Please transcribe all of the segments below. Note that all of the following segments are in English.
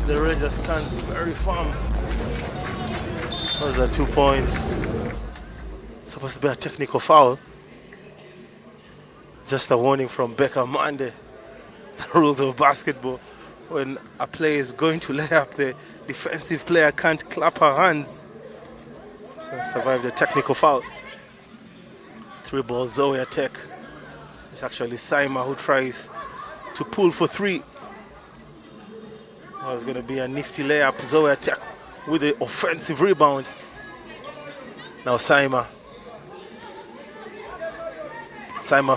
The Ranger stands very firm. Those are 2 points. Supposed to be a technical foul. Just a warning from Becca Mande. The rules of basketball. When a player is going to lay up, the defensive player can't clap her hands. So survived the technical foul. 3-ball Zoe Tech. It's actually Saima who tries to pull for 3. It's going to be a nifty layup. Zoe Tech with the offensive rebound. Now Saima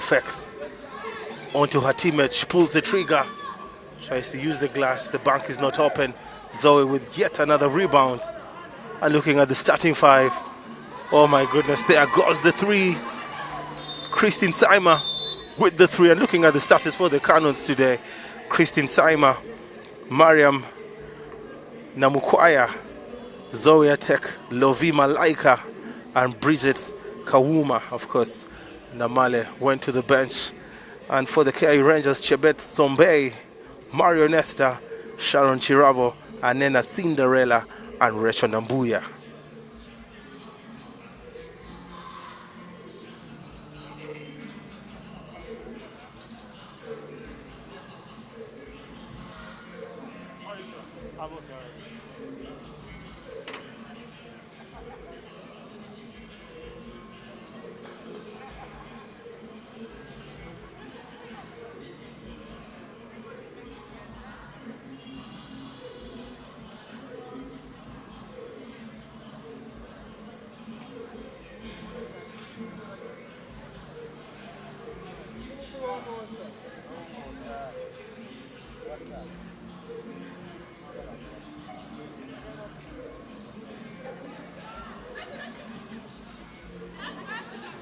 fakes onto her teammate. She pulls the trigger. Tries to use the glass. The bank is not open. Zoe with yet another rebound. And looking at the starting five. Oh my goodness, there goes the three. Christine Saima with the three. And looking at the starters for the Canons today. Christine Saima, Mariam Namukwaya, Zoe Atek, Lovi Malaika, and Bridget Kawuma, of course. Namale went to the bench. And for the KIU Rangers, Chebet Sombe, Mario Nesta, Sharon Chirabo, and Nena Cinderella, and Rachel Nambuya.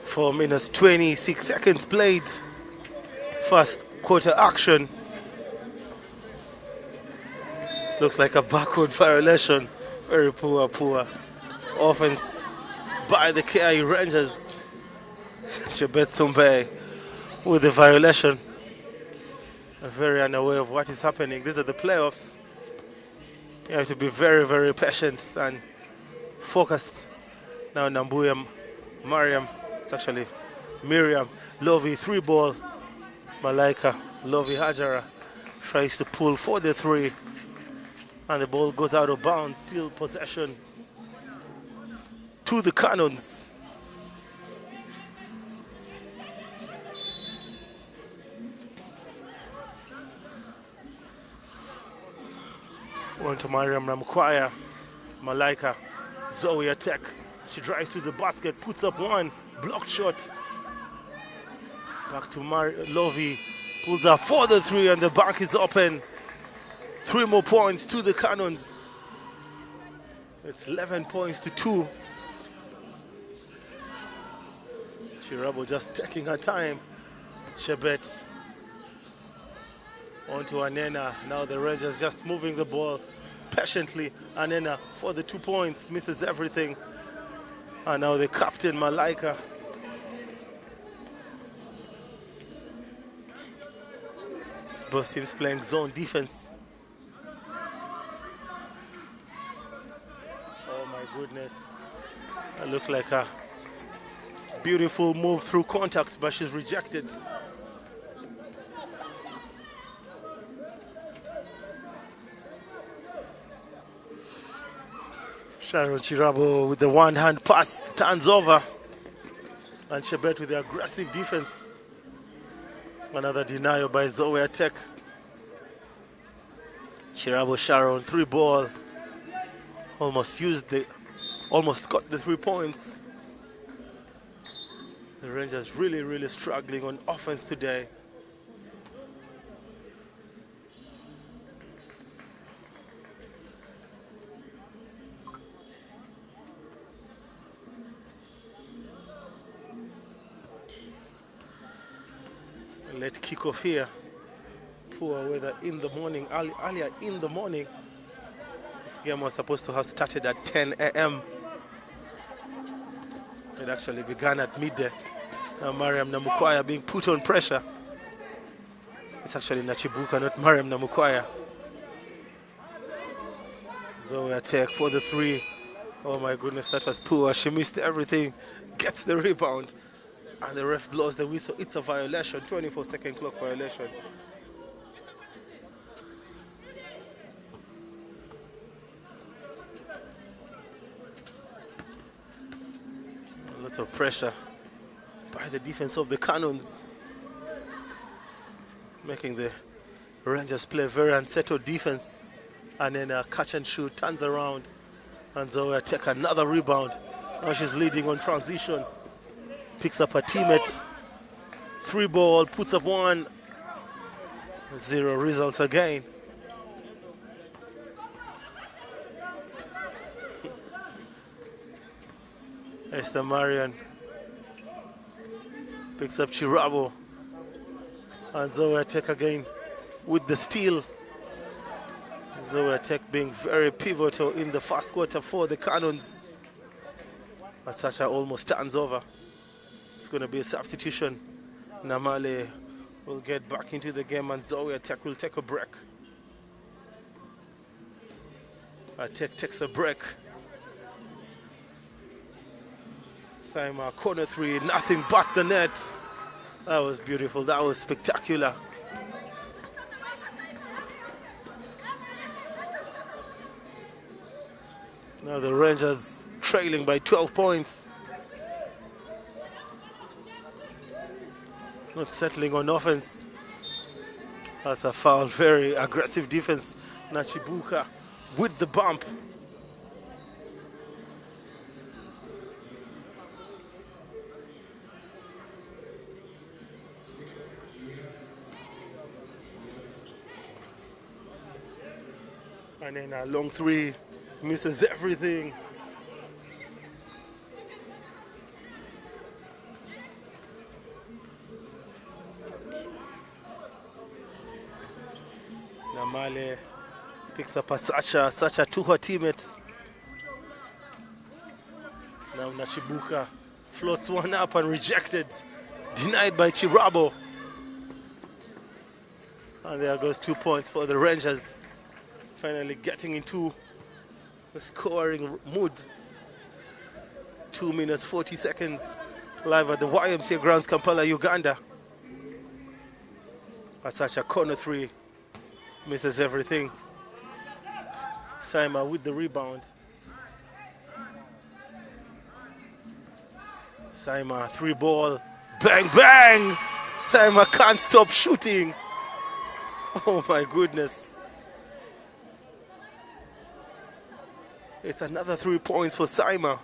Four minutes, 26 seconds played. First quarter action. Looks like a backward violation. Very poor offense by the KIU Rangers. Chebet Sumbe with the violation. Very unaware of what is happening. These are the playoffs. You have to be very, very patient and focused. Now Nambuya, Mariam, it's actually Miriam, Lovi, 3-ball. Malaika, Lovi Hajara tries to pull for the three. And the ball goes out of bounds. Still possession to the Canons. One to Mariam Namukwaya, Malaika, Zoe Atek. She drives to the basket, puts up one, blocked shot. Back to Lovi, pulls up for the three, and the back is open. 3 more points to the Canons. It's 11 points to 2. Chirabo just taking her time. Chebet onto Anena. Now the Rangers just moving the ball patiently. Anena for the 2 points, misses everything. And now the captain, Malaika. Both teams playing zone defense. Oh my goodness. That looked like a beautiful move through contact, but she's rejected. Sharon Chirabo with the one-hand pass, turns over. And Chebet with the aggressive defense. Another denial by Zoe Atek. Chirabo Sharon, 3-ball. Almost got the 3 points. The Rangers really struggling on offense today. Let's kick off here. Poor weather in the morning, earlier in the morning. This game was supposed to have started at 10 a.m. It actually began at midday. Now Mariam Namukwaya being put on pressure. It's actually Nachibuka, not Mariam Namukwaya. Zoe Atek for the 3. Oh my goodness, that was poor. She missed everything. Gets the rebound. And the ref blows the whistle. It's a violation, 24-second clock violation. A lot of pressure by the defense of the Canons, making the Rangers play very unsettled defense. And then a catch and shoot, turns around, and Zoe take another rebound. Now she's leading on transition. Picks up her teammates. 3-ball, puts up 1. 0 results again. Esther Marion picks up Chirabo. And Zoe Tech again with the steal. Zoe Tech being very pivotal in the first quarter for the Canons. Asasha almost stands over. It's going to be a substitution. Namale will get back into the game and Zoe Tech will take a break. Tech takes a break. Saima, corner three, nothing but the net. That was beautiful, that was spectacular. Now the Rangers trailing by 12 points. Not settling on offense. That's a foul, very aggressive defense. Nachibuka with the bump. And then a long three, misses everything. Namale picks up a Sacha to her teammates. Now Nachibuka floats one up and rejected, denied by Chirabo. And there goes 2 points for the Rangers. Finally getting into the scoring mood. 2 minutes 40 seconds live at the YMCA grounds, Kampala, Uganda. Asacha corner three, misses everything. Saima with the rebound. Saima three ball, bang bang. Saima can't stop shooting. Oh my goodness. It's another 3 points for Saima.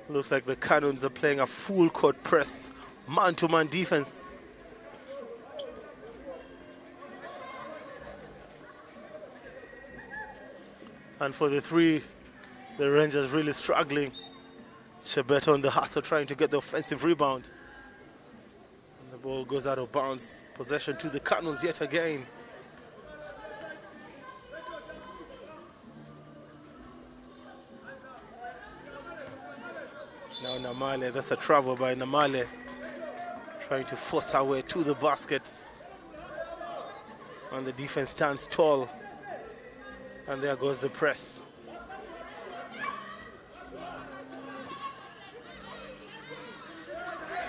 Looks like the Canons are playing a full court press, man-to-man defense. And for the three, the Rangers really struggling. Chebet on the hustle trying to get the offensive rebound. And the ball goes out of bounds. Possession to the Canons yet again. Now Namale, that's a travel by Namale, trying to force her way to the basket. And the defense stands tall. And there goes the press.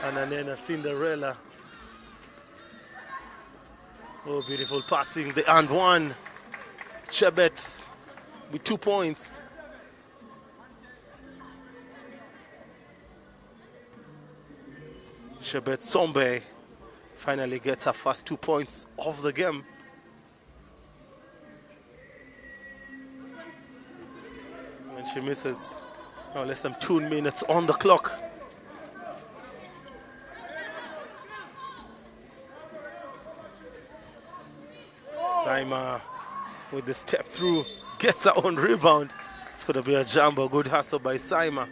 And then a Cinderella. Oh, beautiful passing, the and one. Chebet with 2 points. Chebet Sombe finally gets her first 2 points of the game. And she misses. Now less than 2 minutes on the clock. Saima with the step through, gets her own rebound. It's going to be a jumbo, good hustle by Saima.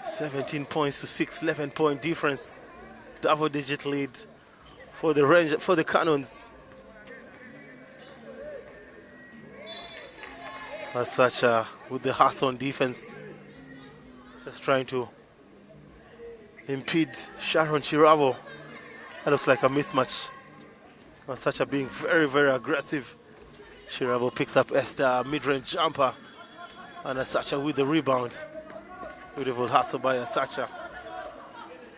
17 points to 6, 11-point difference. Double-digit lead for the Canons. Asacha with the hustle on defense. Just trying to impede Sharon Chirabo. That looks like a mismatch. Asacha being very, very aggressive. Chirabo picks up Esther, mid-range jumper. And Asacha with the rebound. Beautiful hustle by Asacha.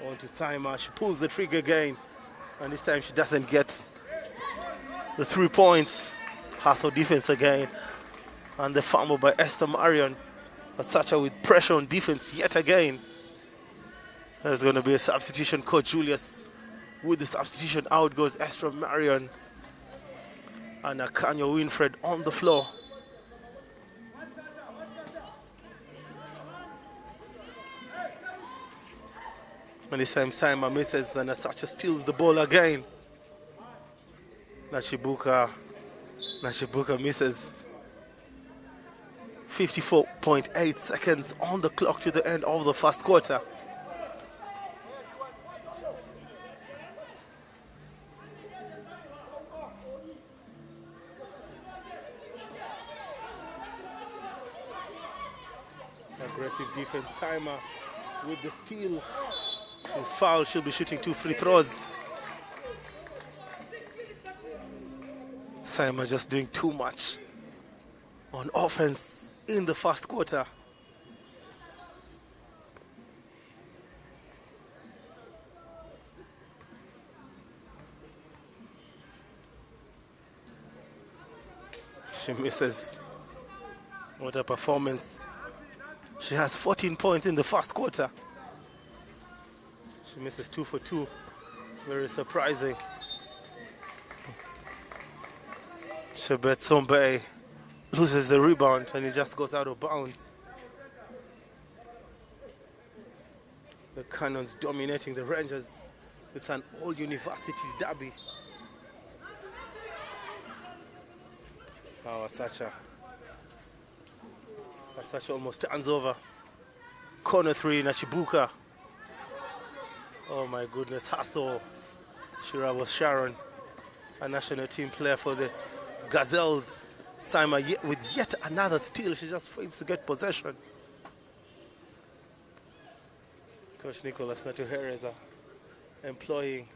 On to Saima. She pulls the trigger again. And this time she doesn't get the 3 points. Hustle defense again. And the fumble by Esther Marion. Asacha with pressure on defense yet again. There's going to be a substitution. Coach Julius with the substitution. Out goes Esther Marion. And Akanyo Winfred on the floor. And this time Saima misses and Asacha steals the ball again. Nachibuka Nashibuka misses. 54.8 seconds on the clock to the end of the first quarter. Aggressive defense. Timer with the steal. His foul, she'll be shooting 2 free throws. Timer just doing too much on offense in the first quarter. She misses. What a performance. She has 14 points in the first quarter. She misses 2 for 2. Very surprising. Shebet Sombe loses the rebound and it just goes out of bounds. The Canons dominating the Rangers. It's an all-university derby. Oh, Asacha almost turns over. Corner 3, Nachibuka. Oh my goodness, hustle. Shirabo Sharon, a national team player for the Gazelles. Sima with yet another steal. She just fails to get possession. Coach Nicholas Natuhereza employing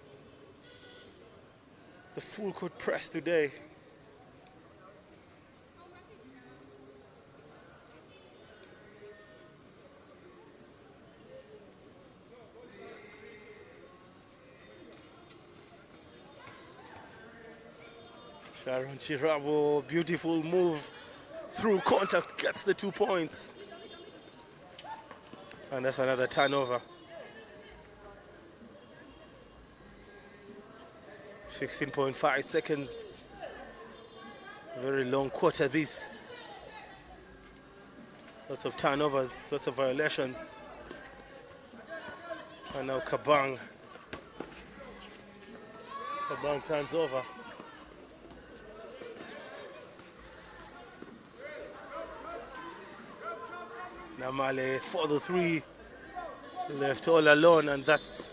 the full court press today. Sharon Chirabo, beautiful move through contact, gets the 2 points. And that's another turnover. 16.5 seconds. Very long quarter this. Lots of turnovers, lots of violations. And now Kabang. Kabang turns over. Namale for the 3, left all alone, and that's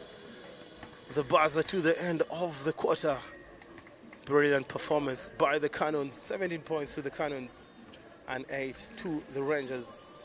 the buzzer to the end of the quarter. Brilliant performance by the Canons. 17 points to the Canons and 8 to the Rangers.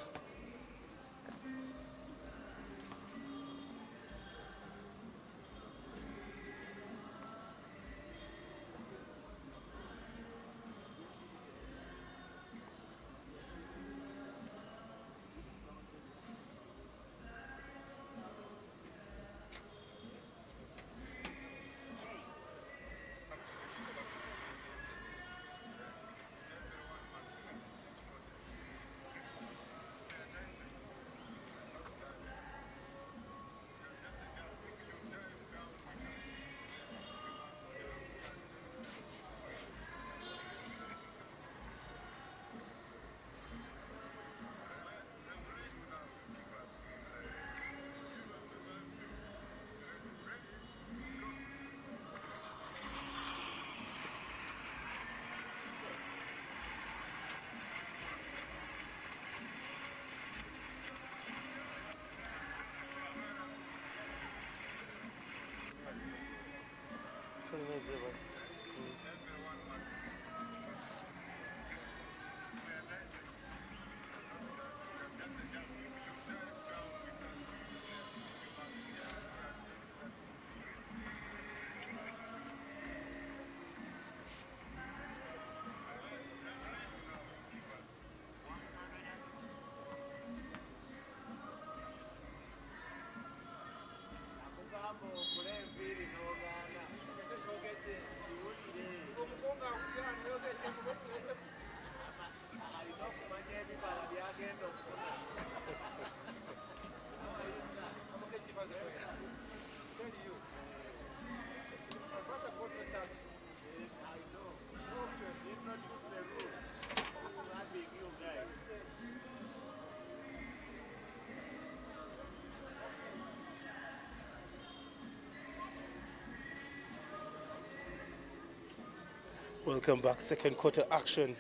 Welcome back. Second quarter action.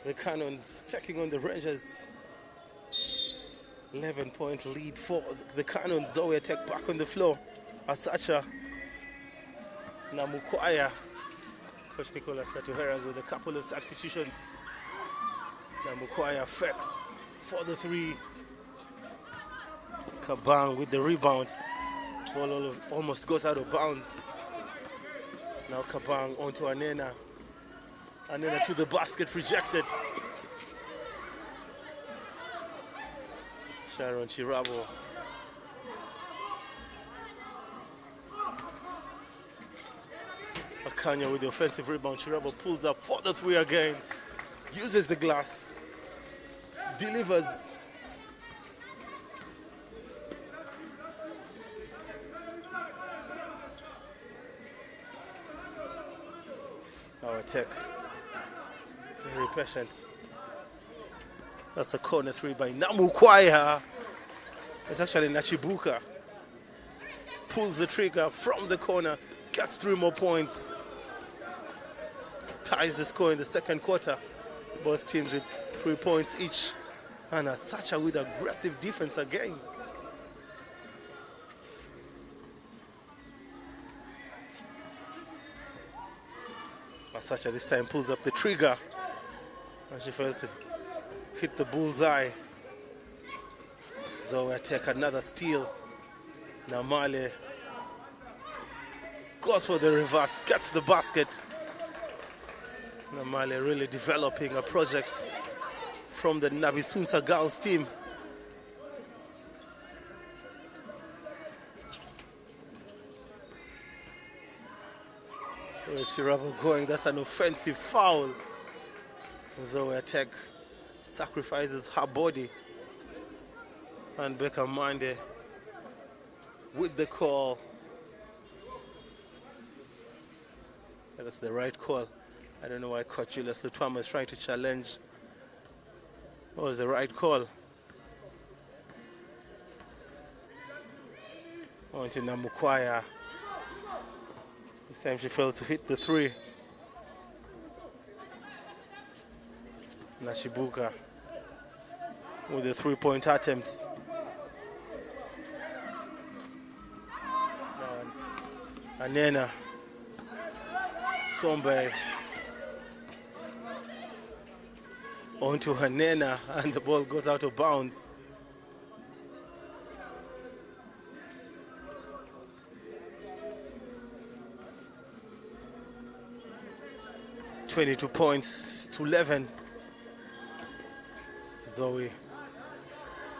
The Canons taking on the Rangers. 11-point lead for the Canons. Zoe Tech back on the floor. Asacha Namukwaya. Coach Nicholas Natuheras with a couple of substitutions. Namukwaya Fex for the three. Kabang with the rebound. Ball almost goes out of bounds. Now Kabang onto Anena. Anena to the basket, rejected. Sharon Chirabo. Akanya with the offensive rebound. Chirabo pulls up for the three again. Uses the glass. Delivers. Our Tech. Very patient. That's a corner three by Namukwaya. It's actually Nachibuka. Pulls the trigger from the corner, gets 3 more points. Ties the score in the second quarter. Both teams with 3 points each. And Asacha with aggressive defense again. Asacha this time pulls up the trigger. And she fails to hit the bullseye. Zoe take another steal. Namale goes for the reverse, gets the basket. Namale really developing a project from the Nabisunsa girls team. Shirabo going, that's an offensive foul. Zoe Tech sacrifices her body. And Becca Mande with the call. That's the right call. I don't know why Coach Julius Lutwama is trying to challenge. What was the right call? On to Namukwaya. This time she fails to hit the three. Nashibuka with the 3-point attempt. Anena Sombe onto Hanena, and the ball goes out of bounds. $22 points to 11. Zoe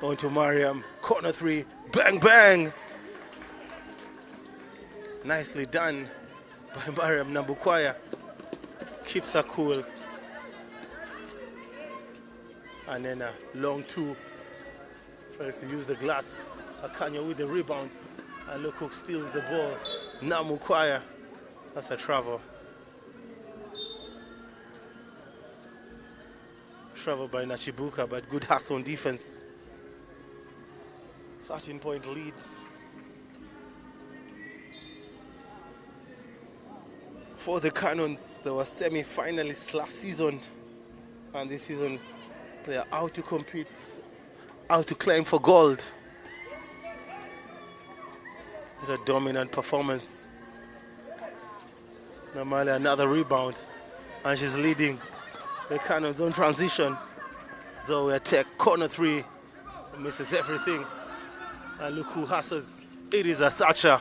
onto Mariam, corner three, bang bang. Nicely done by Mariam Namukwaya. Keeps her cool. And then a long two. Tries to use the glass. Akanya with the rebound. And look who steals the ball. Namukwaya. That's a travel. Travel by Nachibuka, but good hustle on defense. 13-point lead. For the Canons, they were semi-finalists last season, and this season they are out to compete, out to claim for gold. It's a dominant performance. Normally another rebound, and she's leading the Canons on transition. Zoe Tech, corner three, misses everything, and look who hustles. It is Asacha.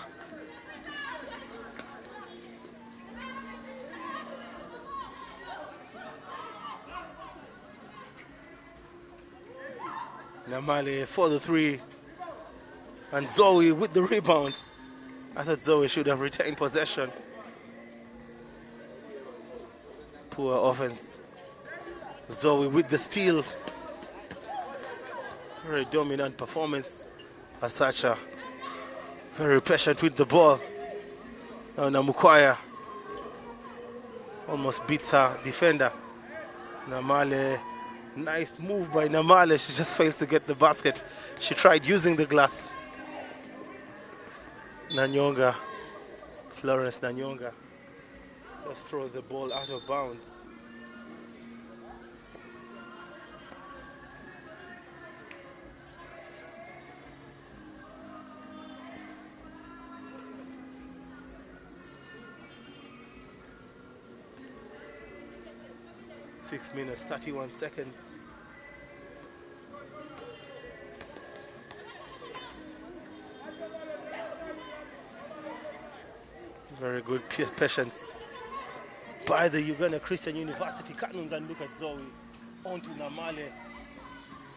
Namale for the three, and Zoe with the rebound. I thought Zoe should have retained possession. Poor offense. Zoe with the steal. Very dominant performance. Asacha very patient with the ball. Now Namukwaya almost beats her defender. Namale. Nice move by Namale. She just fails to get the basket. She tried using the glass. Nanyonga. Florence Nanyonga. Just throws the ball out of bounds. Six minutes, 31 seconds. Very good patience by the Uganda Christian University Canons, and look at Zoe on to Namale.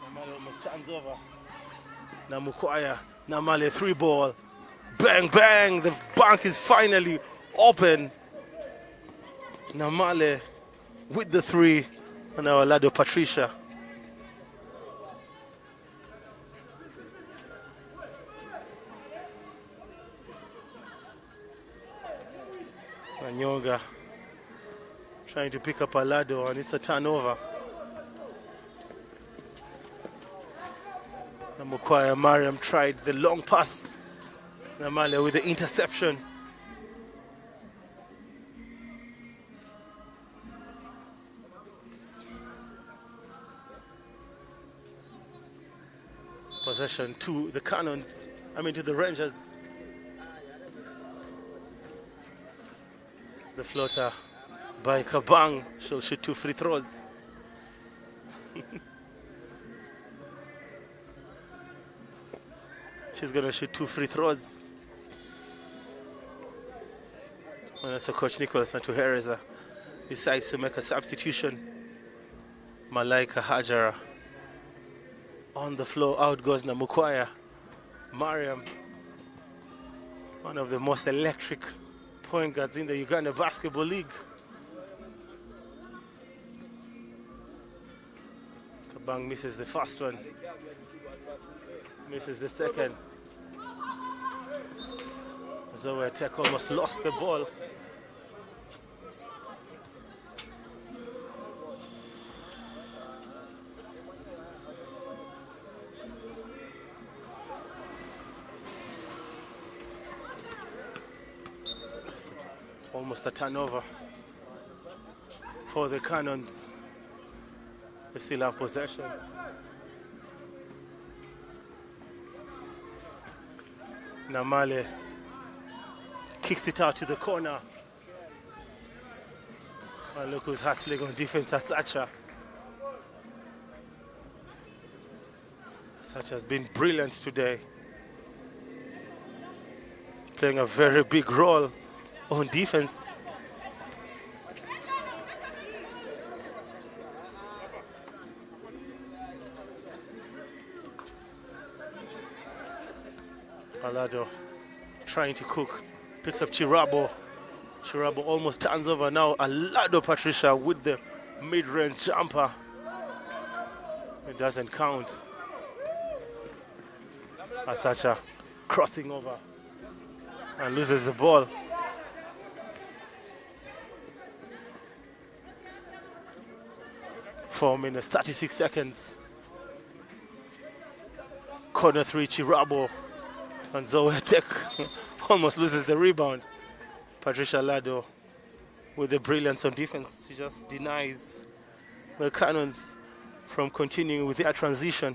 Namale almost turns over. Namukwaya, Namale 3 ball. Bang, bang, the bank is finally open. Namale with the 3, and our Lado Patricia. Nyonga trying to pick up a Lado, and it's a turnover. Namukwaya Mariam tried the long pass. Namale with the interception. Possession to the Canons, to the Rangers. The floater by Kabang. She'll shoot 2 free throws. She's going to shoot 2 free throws. And so Coach Nicholas Natuhereza decides to make a substitution. Malaika Hajara on the floor. Out goes Namukwaya Mariam, one of the most electric point guards in the Uganda Basketball League. Kabang misses the first one, misses the second. Zoe Tech almost lost the ball. Almost a turnover for the Canons. They still have possession. Namale kicks it out to the corner. And look who's hustling on defense, Asacha. Asacha's been brilliant today, playing a very big role on defense. Alado trying to cook, picks up Chirabo. Chirabo almost turns over now. Alado Patricia with the mid-range jumper. It doesn't count. Asacha crossing over and loses the ball. Four minutes, 36 seconds. Corner 3, Chirabo. And Zoe Tech almost loses the rebound. Patricia Lado with the brilliance on defense. She just denies the Canons from continuing with their transition.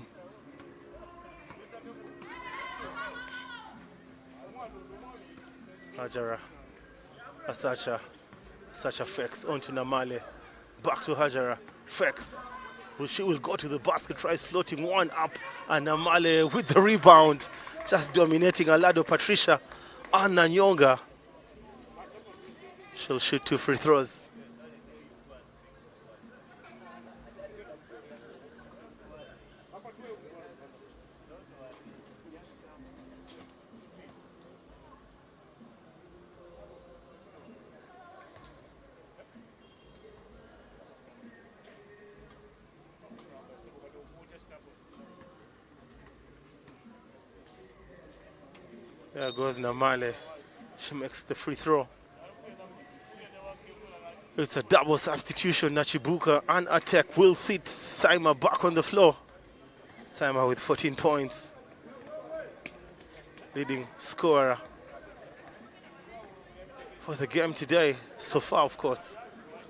Hajara, Asacha fakes onto Namale. Back to Hajara, fakes. She will go to the basket, tries floating one up, and Namale with the rebound, just dominating Alado Patricia. Anna Nyonga, she'll shoot 2 free throws. There goes Namale. She makes the free throw. It's a double substitution. Nachibuka and Atek will sit Saima back on the floor. Saima with 14 points. Leading scorer for the game today. So far, of course,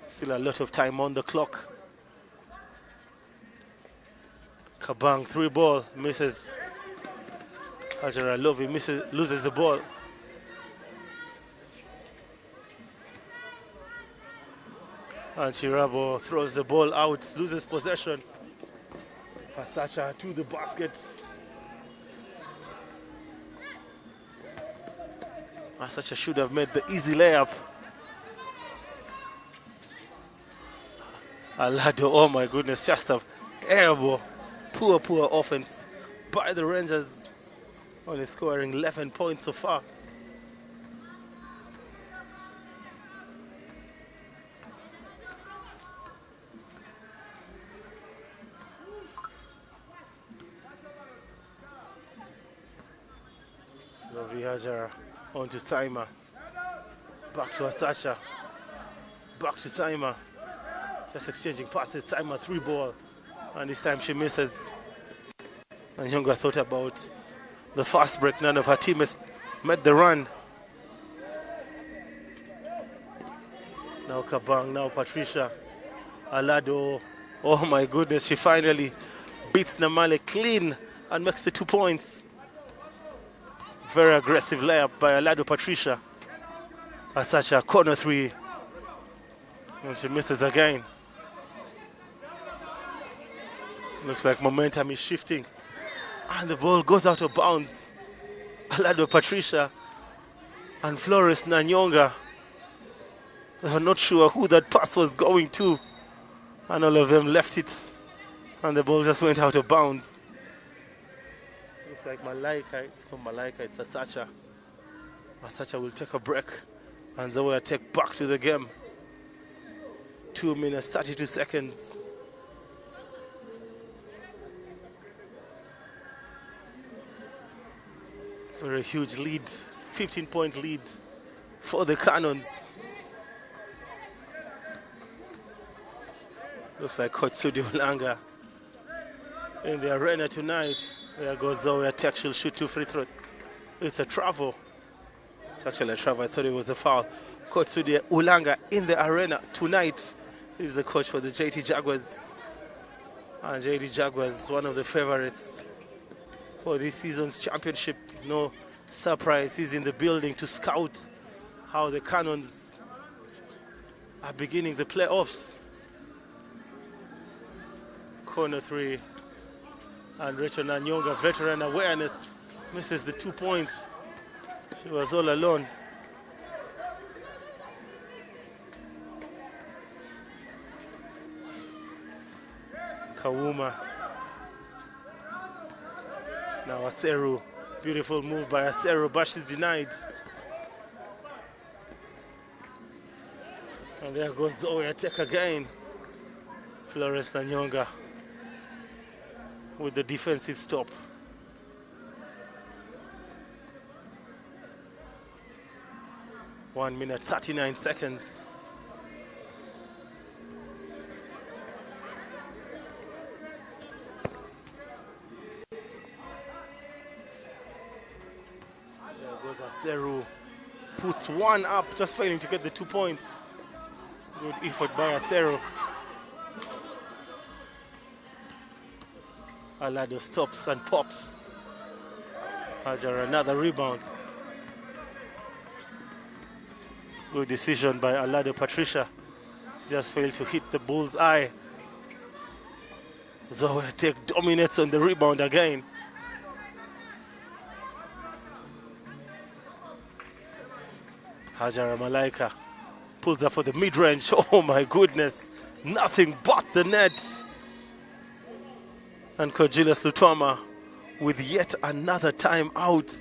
still a lot of time on the clock. Kabang, 3 ball, misses. Hajara Lovi loses the ball. And Chirabo throws the ball out, loses possession. Asacha to the baskets. Asacha should have made the easy layup. Alado, oh my goodness, just a airball. Poor offense by the Rangers. Only scoring 11 points so far. Lovely Hajara on to Saima. Back to Asacha. Back to Saima. Just exchanging passes. Saima 3 ball. And this time she misses. And Nyonga thought about the fast break. None of her teammates made the run. Now Kabang, now Patricia. Alado. Oh my goodness, she finally beats Namale clean and makes the 2 points. Very aggressive layup by Alado Patricia. Asacha, corner 3. And she misses again. Looks like momentum is shifting. And the ball goes out of bounds. Alado Patricia and Flores Nanyonga. They were not sure who that pass was going to. And all of them left it. And the ball just went out of bounds. Looks like Malaika. It's not Malaika, it's Asacha. Asacha will take a break. And Zawaya take back to the game. 2 minutes, 32 seconds. For a huge lead, 15-point lead for the Canons. Looks like Coach Sudi Ulanga in the arena tonight. There goes Zoe Tech, she'll shoot 2 free throws. It's a travel. It's actually a travel, I thought it was a foul. Coach Sudi Ulanga in the arena tonight. He's the coach for the JT Jaguars. And JT Jaguars, one of the favorites for this season's championship. No surprise, he's in the building to scout how the Canons are beginning the playoffs. Corner 3. And Rachel Nanyonga, veteran awareness, misses the 2 points. She was all alone. Kawuma. Now Aseru. Beautiful move by Aseru, but she's denied. And there goes Zoe Tech again. Flores Nanyonga with the defensive stop. One minute, 39 seconds. Aseru puts 1 up, just failing to get the 2 points. Good effort by Aseru. Alado stops and pops. Hajar, another rebound. Good decision by Alado Patricia. She just failed to hit the bull's eye. Zoe Tech dominates on the rebound again. Hajara Malaika pulls up for the mid-range. Oh my goodness, nothing but the net. And Kojilas Lutoma with yet another time out.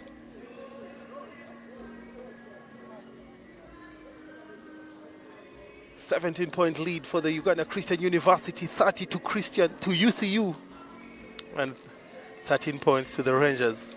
"17-point lead for the Uganda Christian University, 30 to UCU, and 13 points to the Rangers.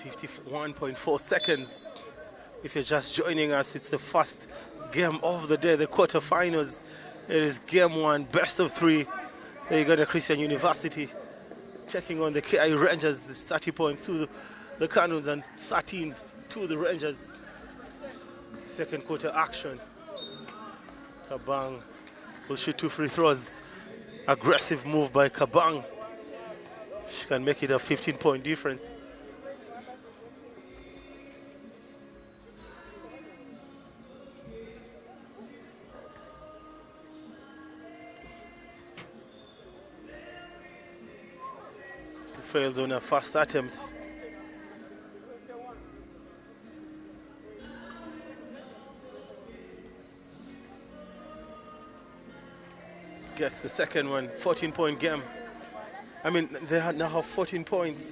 51.4 seconds. If you're just joining us, it's the first game of the day, the quarterfinals. It is game one, best of three. There you go, the Christian University checking on the KIU Rangers. It's 30 points to the Canons and 13 to the Rangers. Second quarter action. Kabang will shoot 2 free throws. Aggressive move by Kabang. She can make it a 15-point difference. She fails on her first attempts. Gets the second one, 14-point game. I mean, they now have 14 points.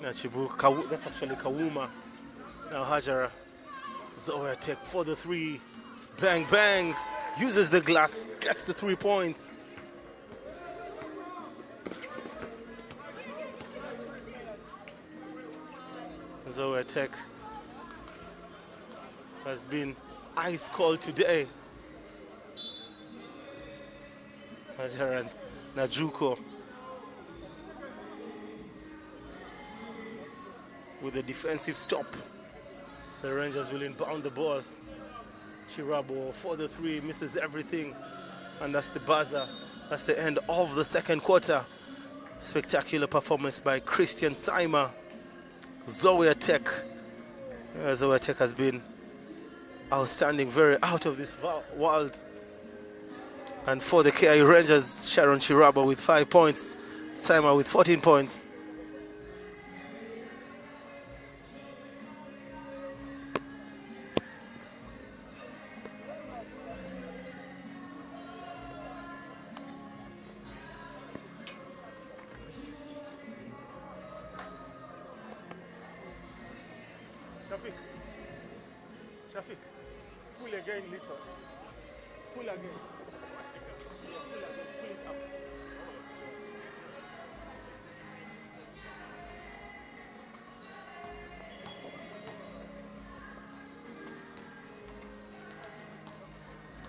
Nachibu, that's actually Kawuma. Now Hajara. Zoya take for the three. Bang, bang. Uses the glass, gets the 3 points. Zoya Tech has been ice cold today. Hajara and Najuko with a defensive stop. The Rangers will inbound the ball. Chirabo for the three, misses everything. And that's the buzzer. That's the end of the second quarter. Spectacular performance by Christian Saima. Zoya Tech. Zoya Tech has been outstanding, very out of this world. And for the KIU Rangers, Sharon Chirabo with 5 points, Saima with 14 points. Shafiq, pull again little. Pull again. Pull it up.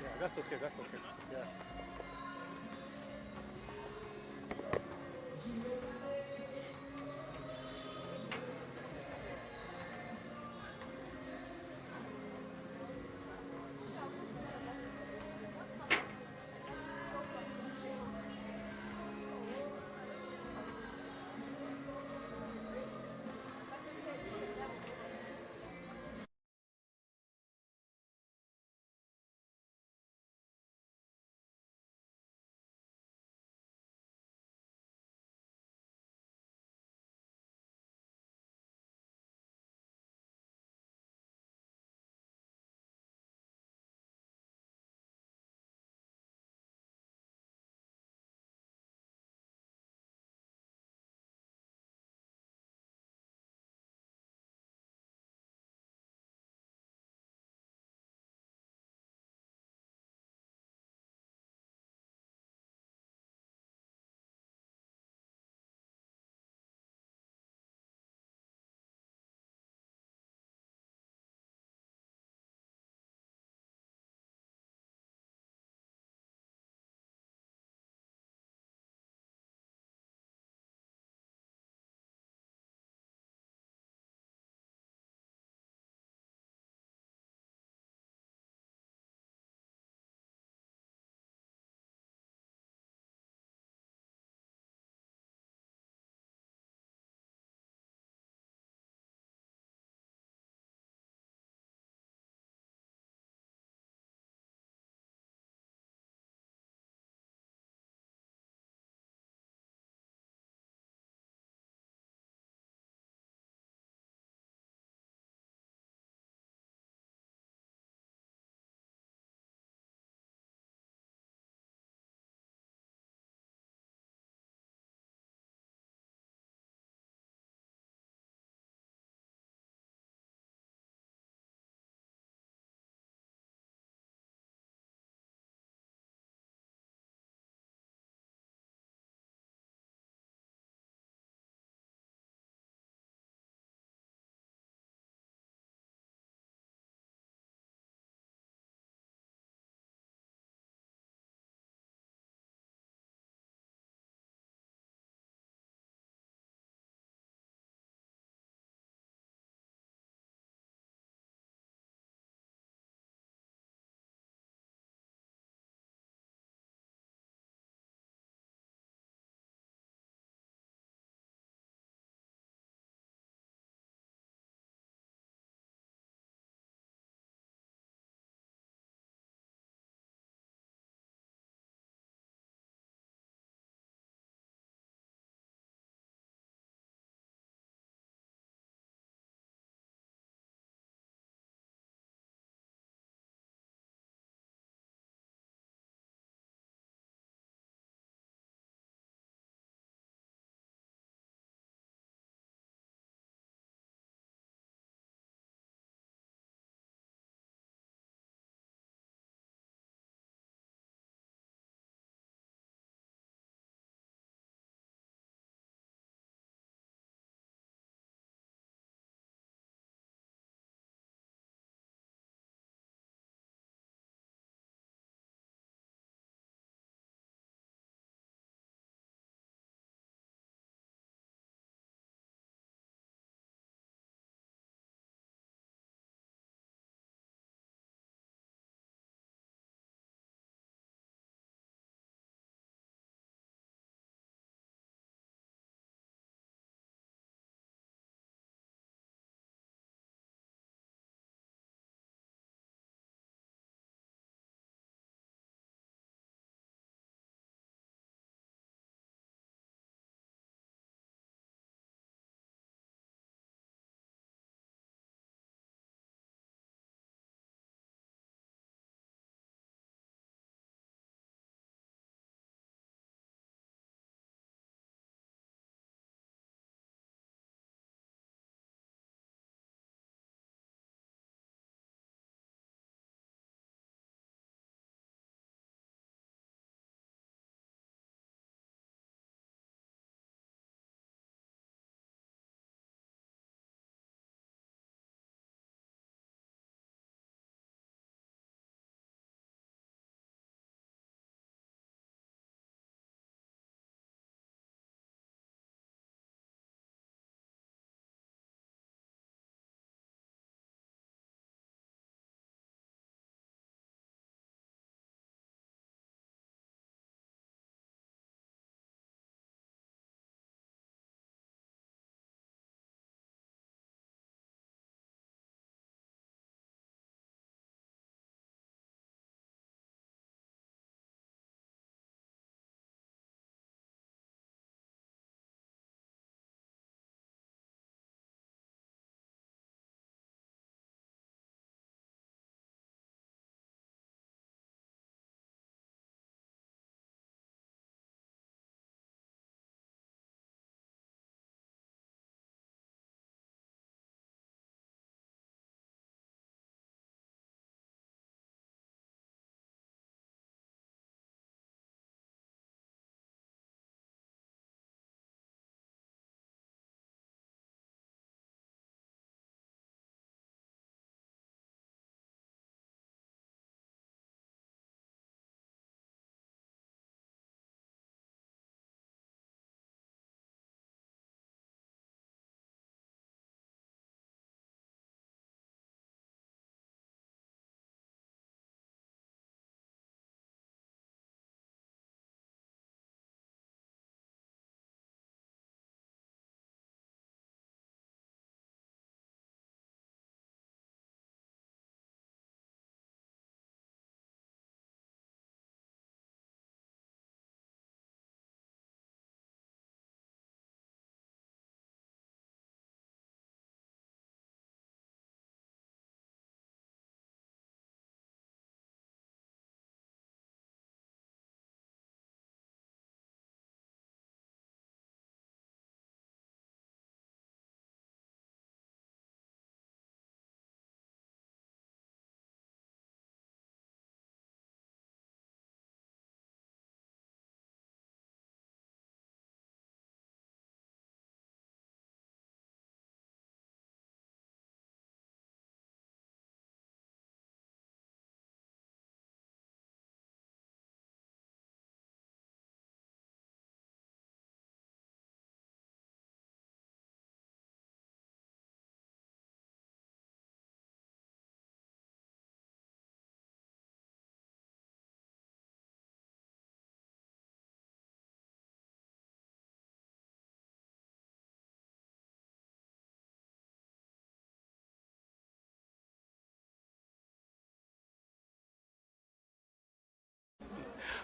Yeah, that's okay, that's okay. Yeah.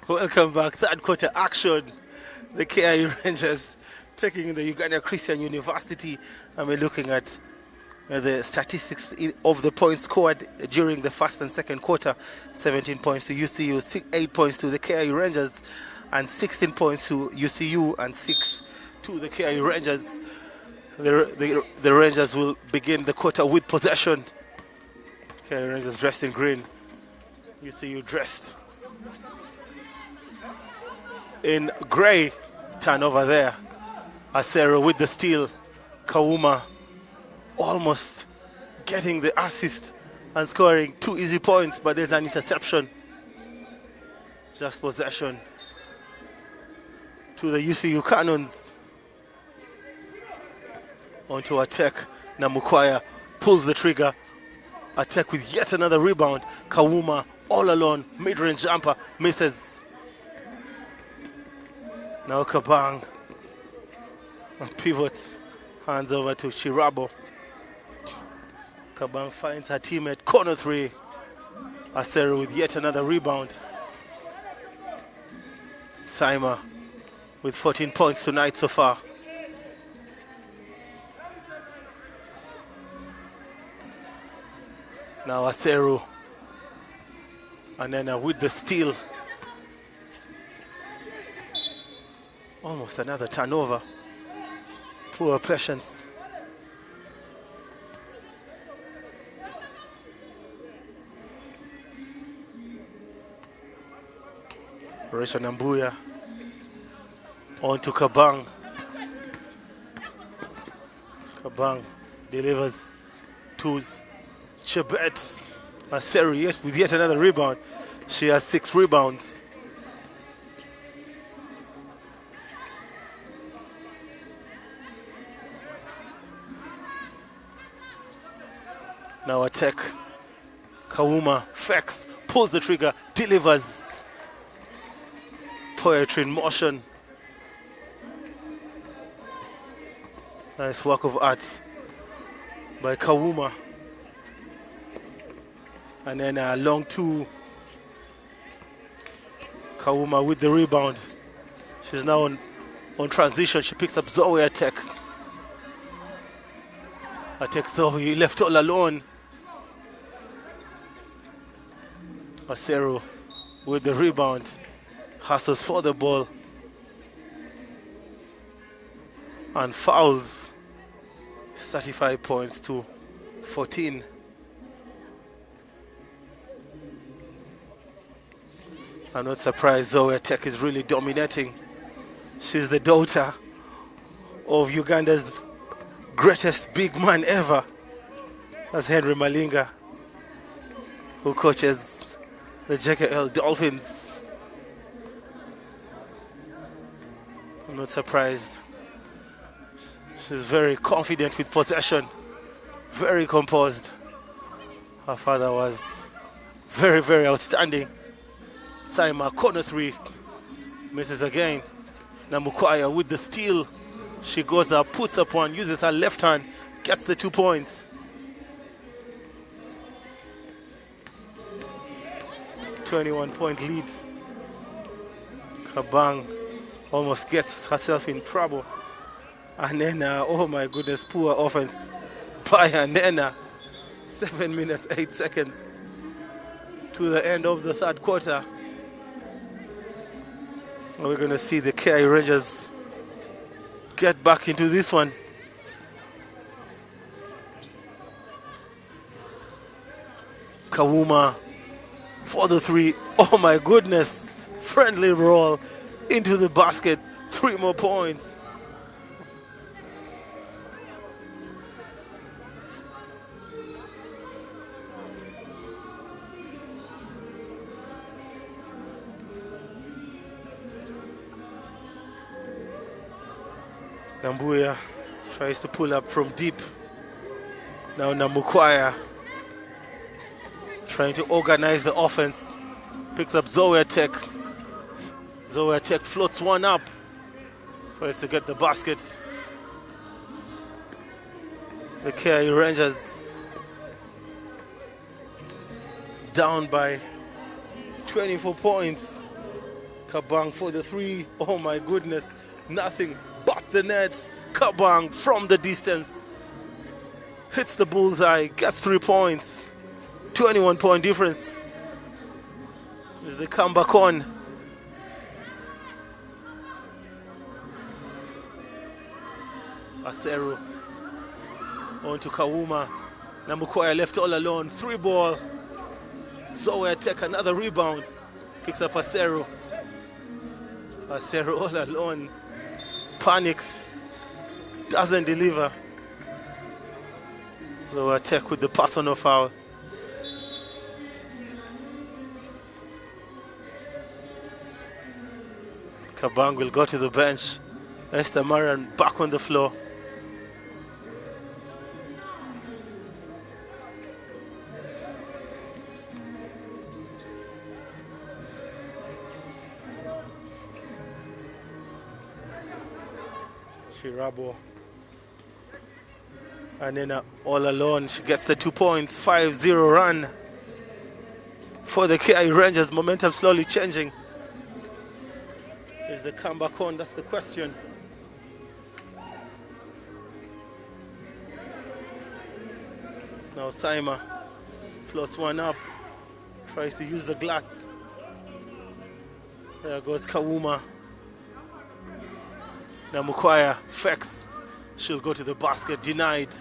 Welcome back. Third quarter action. The KIU Rangers taking the Uganda Christian University. And we're looking at the statistics of the points scored during the first and second quarter. 17 points to UCU, 8 points to the KIU Rangers, and 16 points to UCU, and 6 to the KIU Rangers. The Rangers will begin the quarter with possession. KIU Rangers dressed in green. UCU dressed in grey. Turnover there. Acero with the steal. Kawuma almost getting the assist and scoring 2 easy points, but there's an interception. Just possession to the UCU Canons. Onto attack. Namukwaya pulls the trigger. Attack with yet another rebound. Kawuma all alone. Mid-range jumper misses. Now Kabang pivots. Hands over to Chirabo. Kabang finds her teammate. Corner 3. Acero with yet another rebound. Saima with 14 points tonight so far. Now Acero. And then with the steal. Almost another turnover. Poor patience. Risha Nambuya on to Kabang. Kabang delivers to Chebet. Acero with yet another rebound. She has 6 rebounds. Now attack. Kawuma fakes, pulls the trigger, delivers. Poetry in motion. Nice work of art by Kawuma. And then long 2. Kawuma with the rebound. She's now on transition. She picks up Zoe attack. Attack Zoe left all alone. Acero with the rebound. Hustles for the ball. And fouls. 35 points to 14. I'm not surprised Zoe Tech is really dominating. She's the daughter of Uganda's greatest big man ever. That's Henry Malinga, who coaches the JKL Dolphins. I'm not surprised. She's very confident with possession, very composed. Her father was very, very outstanding. Saima, corner 3, misses again. Namukwaya with the steal. She goes up, puts up one, uses her left hand, gets the 2 points. 21-point lead. Kabang almost gets herself in trouble. And then, oh my goodness, poor offense by Anena. 7 minutes, 8 seconds to the end of the third quarter. We're going to see the KIU Rangers get back into this one. Kawuma for the 3. Oh my goodness. Friendly roll into the basket. 3 more points. Nambuya tries to pull up from deep. Now Namukwaya trying to organize the offense. Picks up Zoe Tech. Zoe Tech floats one up for it to get the basket. The KIU Rangers down by 24 points. Kabang for the three. Oh my goodness. Nothing but the net. Kabang from the distance. Hits the bullseye. Gets 3 points. 21-point difference. As they come back on. Aseru. On to Kawuma. Namukwaya left all alone. 3 ball. Zoe take another rebound. Picks up Aseru. Aseru all alone. Panics. Doesn't deliver. Zoe attack with the personal foul. Kabang will go to the bench. Esther Marian back on the floor. Shirabo. And then all alone, she gets the 2 points. 5-0 run for the KIU Rangers. Momentum slowly changing. Is the comeback on? That's the question. Now Saima floats one up. Tries to use the glass. There goes Kawuma. Now Mukwaya fakes. She'll go to the basket. Denied.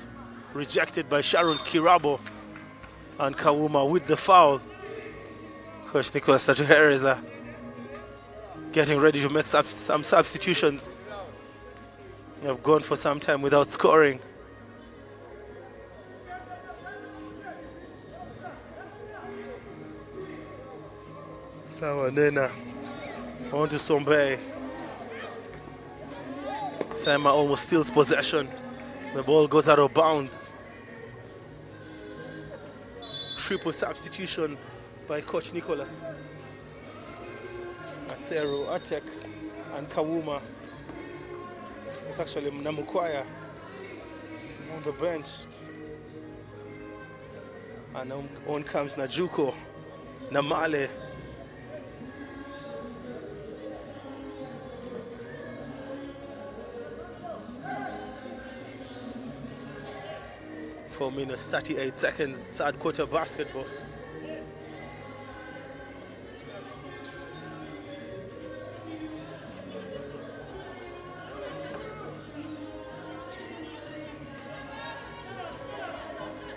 Rejected by Sharon Kirabo. And Kawuma with the foul. Coach Nicholas Satuhereza getting ready to make some substitutions. They have gone for some time without scoring. Now Anena on to Sombe. Saima almost steals possession. The ball goes out of bounds. Triple substitution by Coach Nicholas. Aseru, Atek, and Kawuma. It's actually Namukwaya on the bench. And on comes Najuko, Namale. Four minutes, 38 seconds, third quarter basketball.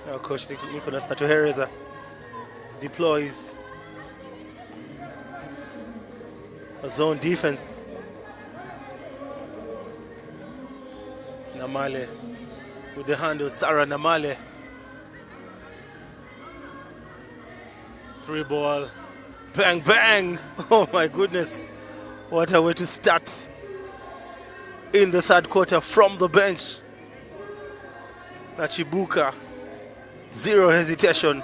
Now Coach Nicholas Tatuhereza deploys a zone defense. Namale with the handle, Sarah Namale. 3 ball. Bang, bang. Oh my goodness. What a way to start in the third quarter from the bench. Nachibuka, zero hesitation,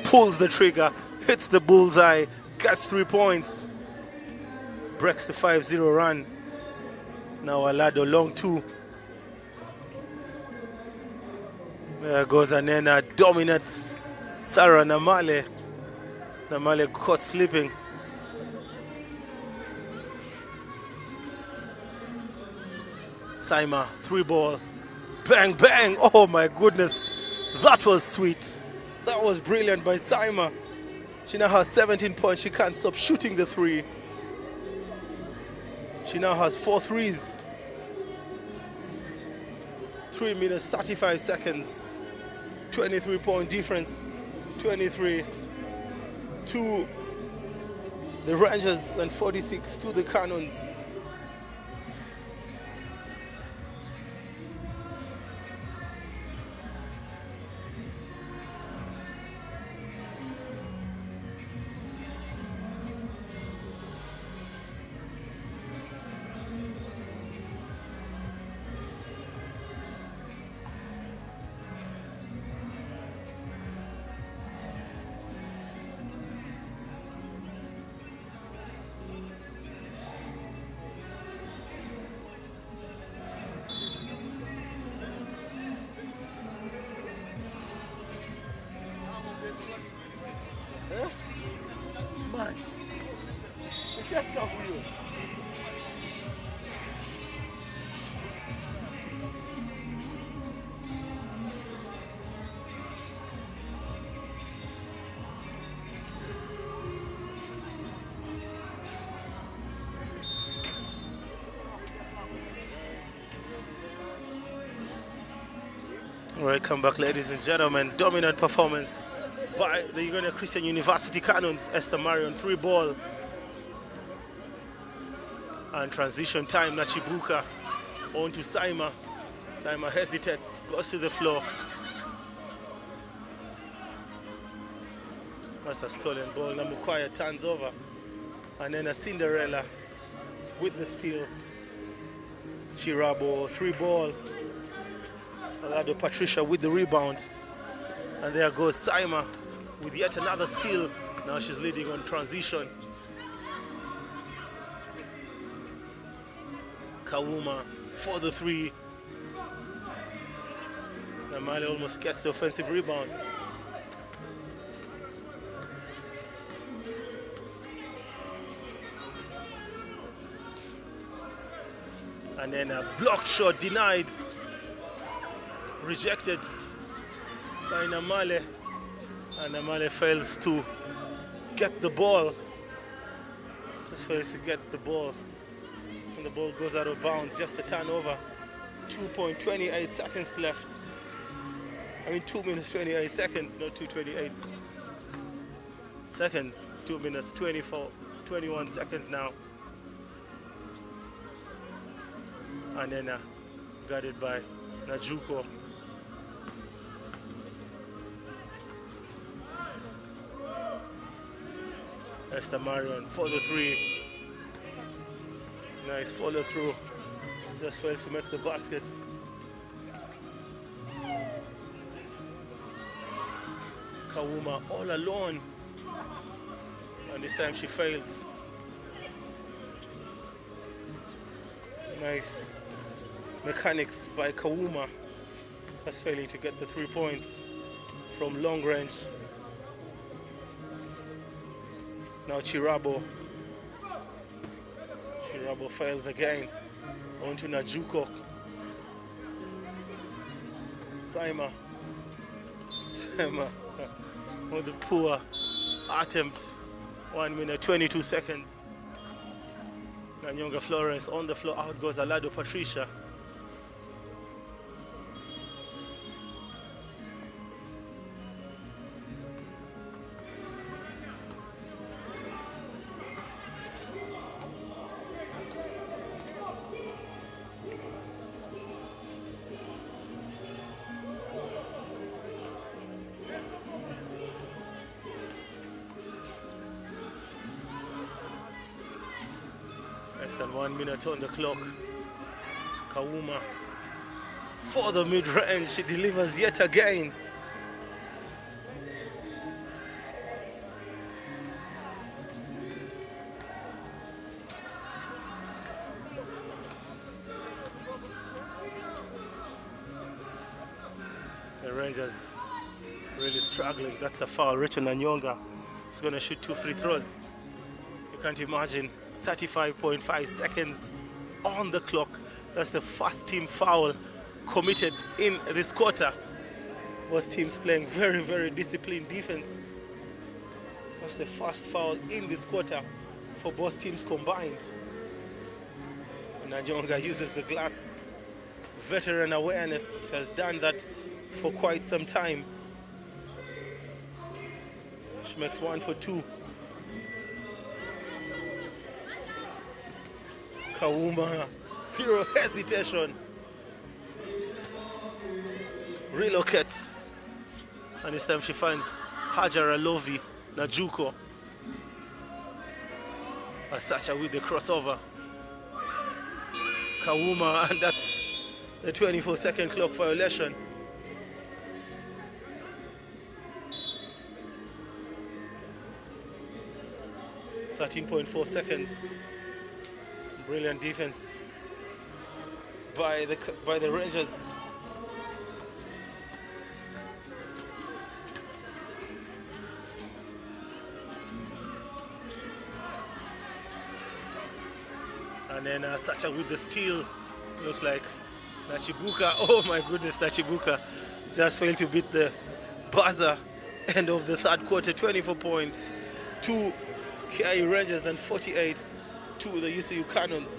pulls the trigger, hits the bullseye, gets 3 points, breaks the 5-0 run. Now Alado, long 2. There goes Anena, dominates Sarah Namale. Namale caught sleeping. Saima, 3 ball. Bang, bang. Oh my goodness. That was sweet. That was brilliant by Saima. She now has 17 points. She can't stop shooting the 3. She now has 4 threes. 3 minutes, 35 seconds. 23-point difference. 23 to the Rangers and 46 to the Canons. Welcome back, ladies and gentlemen. Dominant performance by the Uganda Christian University Canons. Esther Marion, 3 ball. And transition time, Nachibuka on to Saima. Saima hesitates, goes to the floor. That's a stolen ball. Namukwaya turns over. And then a Cinderella with the steal. Chirabo, 3 ball. Alado Patricia with the rebound. And there goes Saima with yet another steal. Now she's leading on transition. Kawuma for the 3. Namale almost gets the offensive rebound. And then a blocked shot denied. Rejected by Namale. And Namale fails to get the ball. Just fails to get the ball. And the ball goes out of bounds. Just a turnover. 2.28 seconds left. I mean 2 minutes 28 seconds, not 2:28 seconds. It's 2 minutes 21 seconds now. And then guarded by Najuko. Esther Marion for the 3. Nice follow through. Just fails to make the baskets. Kawuma all alone. And this time she fails. Nice mechanics by Kawuma. Just failing to get the 3 points from long range. Now Chirabo. Chirabo fails again. On to Najuko. Saima. Saima. One of the poor attempts. 1 minute 22 seconds. Nanyonga Florence on the floor. Out goes Alado Patricia. Less than 1 minute on the clock. Kawuma for the mid-range. She delivers yet again. The Rangers really struggling. That's a foul. Richard Nanyonga is going to shoot 2 free throws. You can't imagine. 35.5 seconds on the clock. That's the first team foul committed in this quarter. Both teams playing very, very disciplined defense. That's the first foul in this quarter for both teams combined. And Nanyonga uses the glass. Veteran awareness. She has done that for quite some time. She makes 1 for 2. Kawuma, 0 hesitation. Relocates. And this time she finds Hajara Lovi Najuko. Asacha with the crossover. Kawuma, and that's the 24-second clock violation. .4 seconds. Brilliant defense by the Rangers. And then Sacha with the steal. Looks like Nachibuka. Oh my goodness, Nachibuka just failed to beat the buzzer. End of the third quarter, 24 points to KIU Rangers and 48 to the UCU Canons.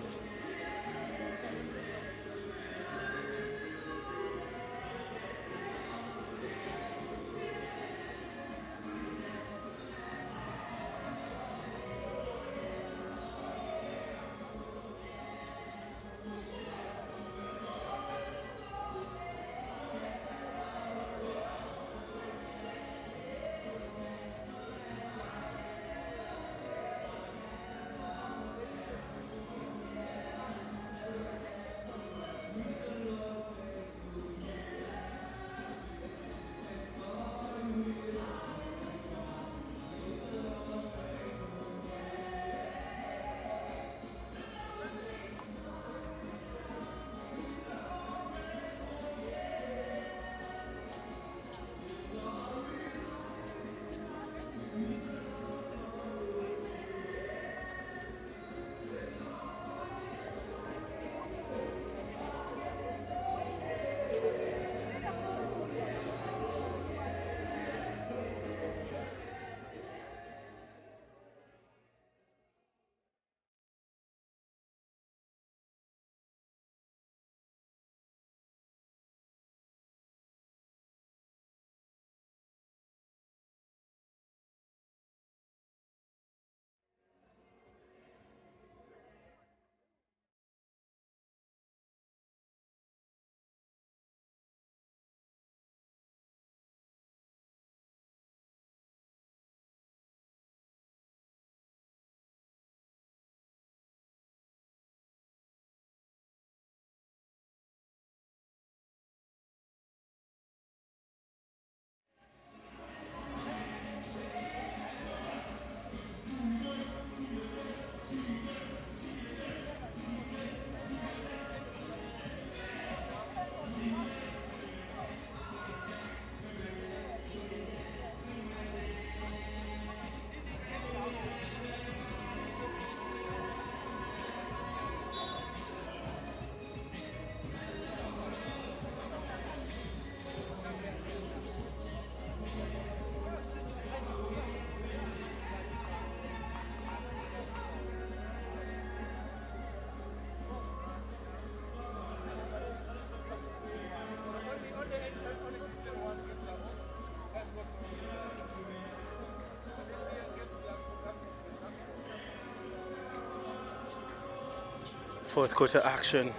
Fourth quarter action,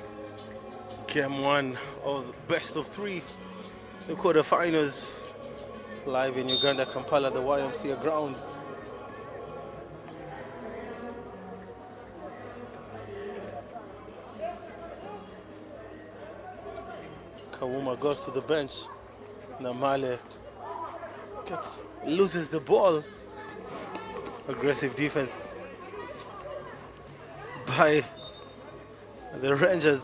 game one of the best of three, the quarterfinals, live in Uganda, Kampala, the YMCA grounds. Kawowo goes to the bench. Namale loses the ball. Aggressive defense by the Rangers.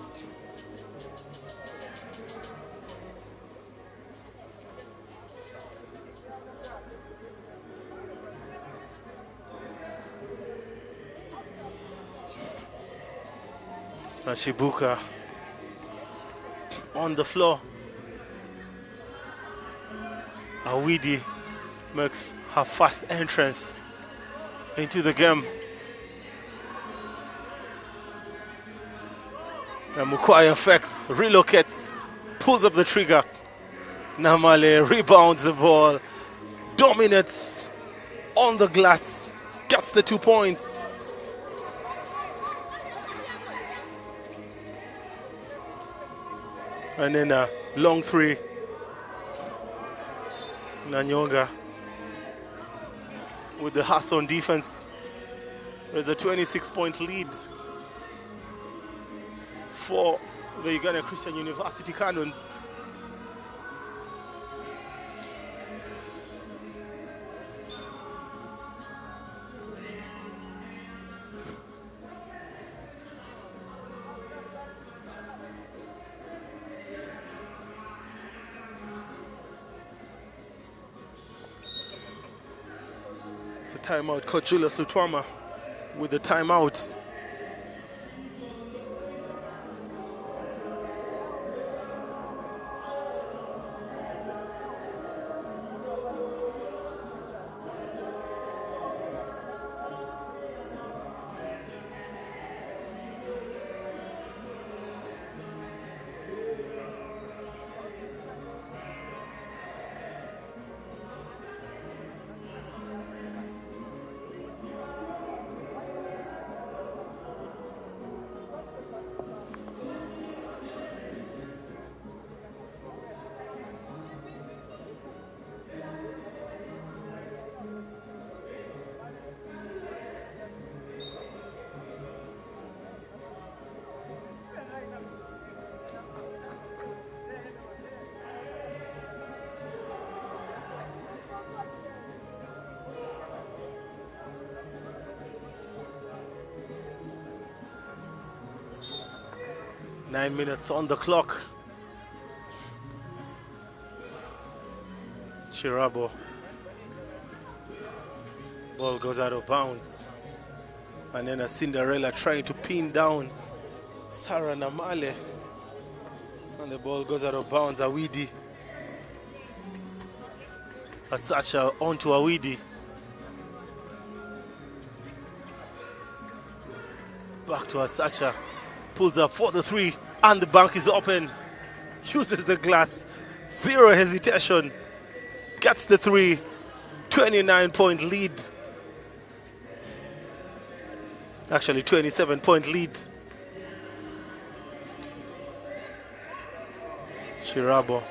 Shibuka on the floor. Awidi makes her first entrance into the game. And Mukwaya effects, relocates, pulls up the trigger. Namale rebounds the ball, dominates on the glass, gets the 2 points. And then a long three. Nanyonga with the hustle on defense. There's a 26-point lead for the Uganda Christian University Canons. It's a timeout. Coach Julius Lutwama with the timeout. 9 minutes on the clock. Chirabo. Ball goes out of bounds. And then a Cinderella trying to pin down Sarah Namale. And the ball goes out of bounds. Awidi. Asacha onto Awidi. Back to Asacha. Pulls up for the three. And the bank is open. Uses the glass. Zero hesitation. Gets the three. 29-point lead. Actually, 27-point lead. Chirabo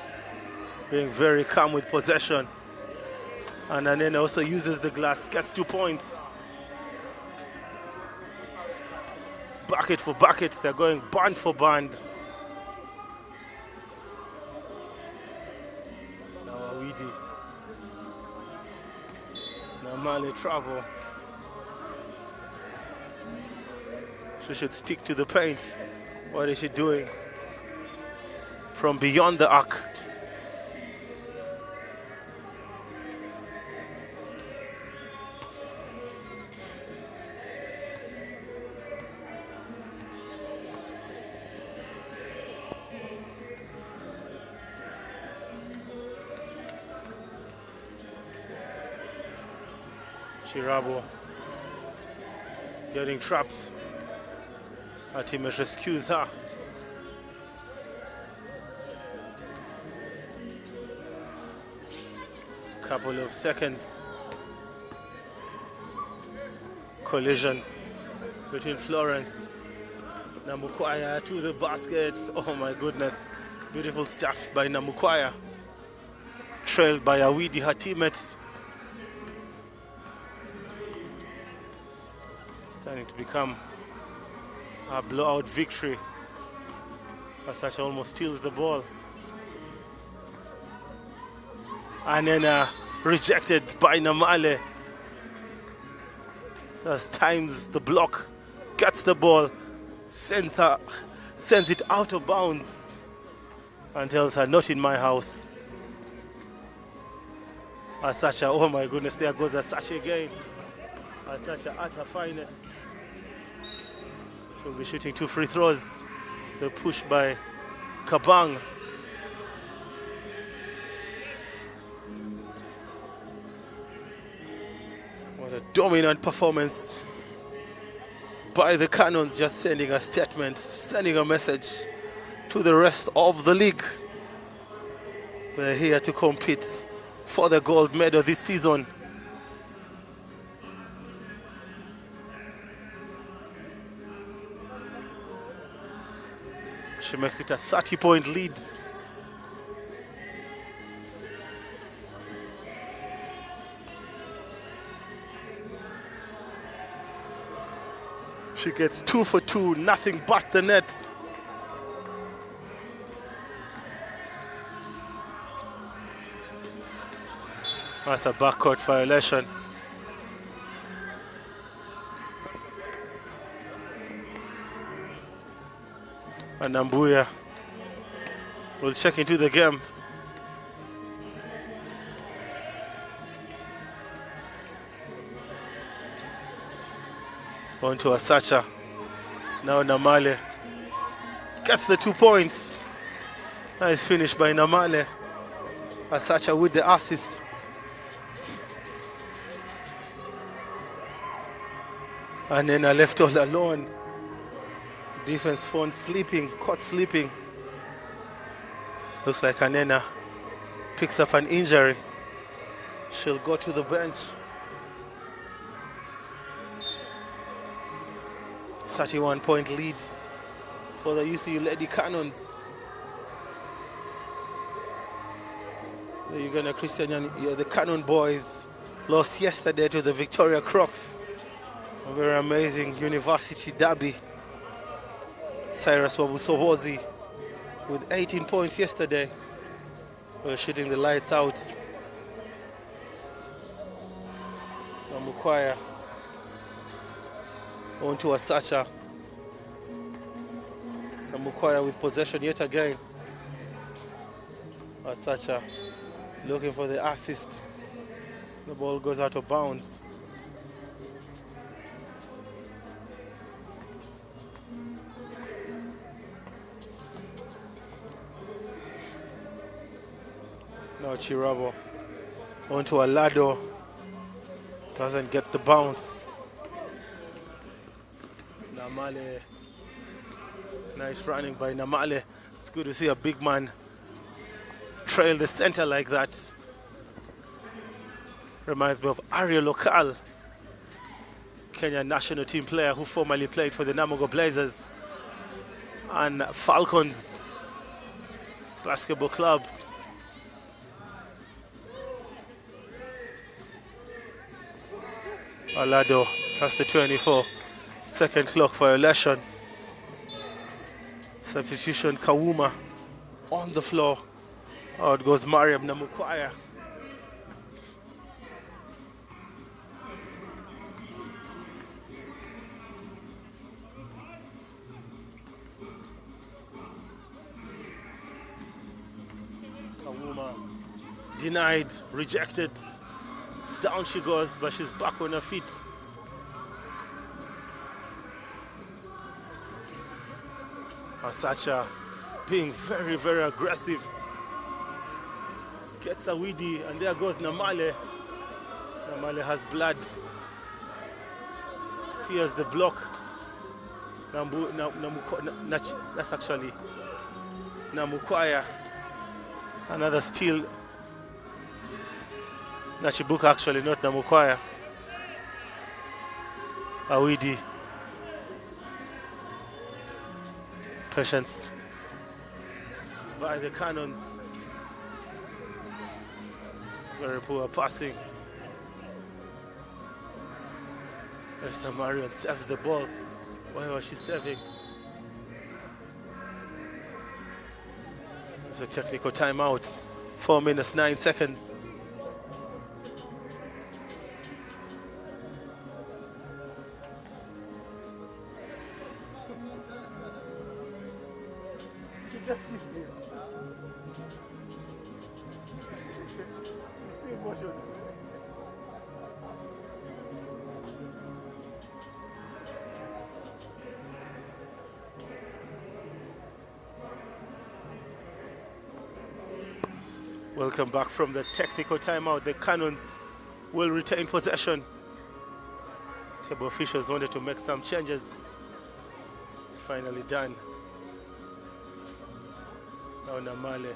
being very calm with possession. And then also uses the glass, gets 2 points. It's bucket for bucket. They're going band for band. Now Awidi. Now Male travel. She should stick to the paint. What is she doing? From beyond the arc. Chirabo getting trapped. Her teammate rescues her. Couple of seconds. Collision between Florence. Namukwaya to the basket. Oh my goodness. Beautiful stuff by Namukwaya. Trailed by Awidi, her teammates. Starting to become a blowout victory. Asacha almost steals the ball. And then rejected by Namale. So as times the block, gets the ball, sends it out of bounds, and tells her, not in my house. Asacha, oh my goodness, there goes Asacha again. Asacha at her finest. She'll be shooting 2 free throws. The push by Kabang. What a dominant performance by the Canons, just sending a statement, sending a message to the rest of the league. We're here to compete for the gold medal this season. She makes it a 30-point lead. She gets 2 for 2, nothing but the net. That's a backcourt violation. And Nambuya will check into the game. On to Asacha. Now Namale gets the 2 points. Nice finish by Namale. Asacha with the assist. And then I left all alone. Defense phone sleeping, caught sleeping. Looks like Anena picks up an injury. She'll go to the bench. 31-point lead for the UCU Lady Canons. The Uganda Christian, the Canon boys lost yesterday to the Victoria Crocs. A very amazing university derby. Cyrus Wabusobozi with 18 points yesterday. We're shooting the lights out. Namukwaya on to Asacha. Mukwaya with possession yet again. Asacha looking for the assist. The ball goes out of bounds. Now Chirabo onto Alado. Doesn't get the bounce. Namale. Nice running by Namale. It's good to see a big man trail the center like that. Reminds me of Ariel Lokal, Kenya national team player who formerly played for the Namugo Blazers and Falcons basketball club. Alado, that's the 24. Second clock violation. Substitution Kawuma on the floor. Out goes Mariam Namukwaya. Kawuma denied, rejected. Down she goes, but she's back on her feet. Asacha being very, very aggressive. Gets a weedy, and there goes Namale. Namale has blood. Fears the block. That's actually Namukwaya. Another steal. Nachibuka actually, not Namukwaya. Awidi. Patience by the Canons. Very poor passing. Esther Marion serves the ball. Why was she serving? It's a technical timeout. 4 minutes, 9 seconds. Welcome back from the technical timeout. The Canons will retain possession. Table officials wanted to make some changes. Finally done. Now Namale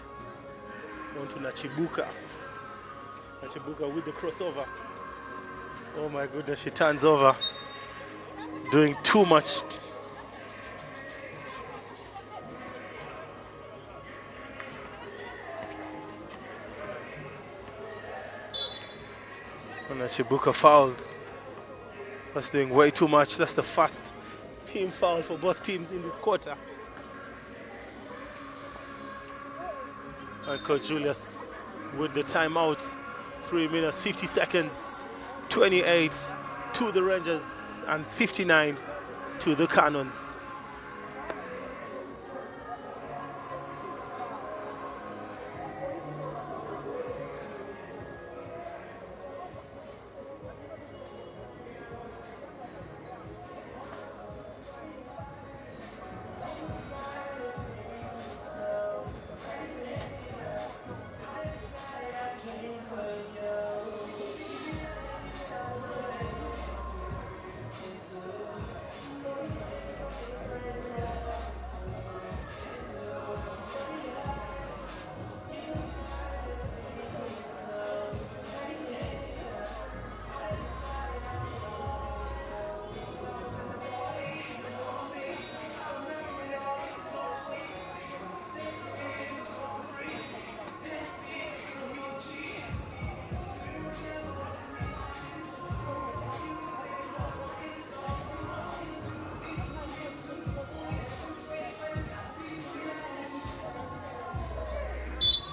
on to Nachibuka. Nachibuka with the crossover. Oh my goodness, she turns over. Doing too much. Nachibuka fouls. That's doing way too much. That's the first team foul for both teams in this quarter. And Coach Julius with the timeout. 3 minutes, 50 seconds. 28 to the Rangers and 59 to the Canons.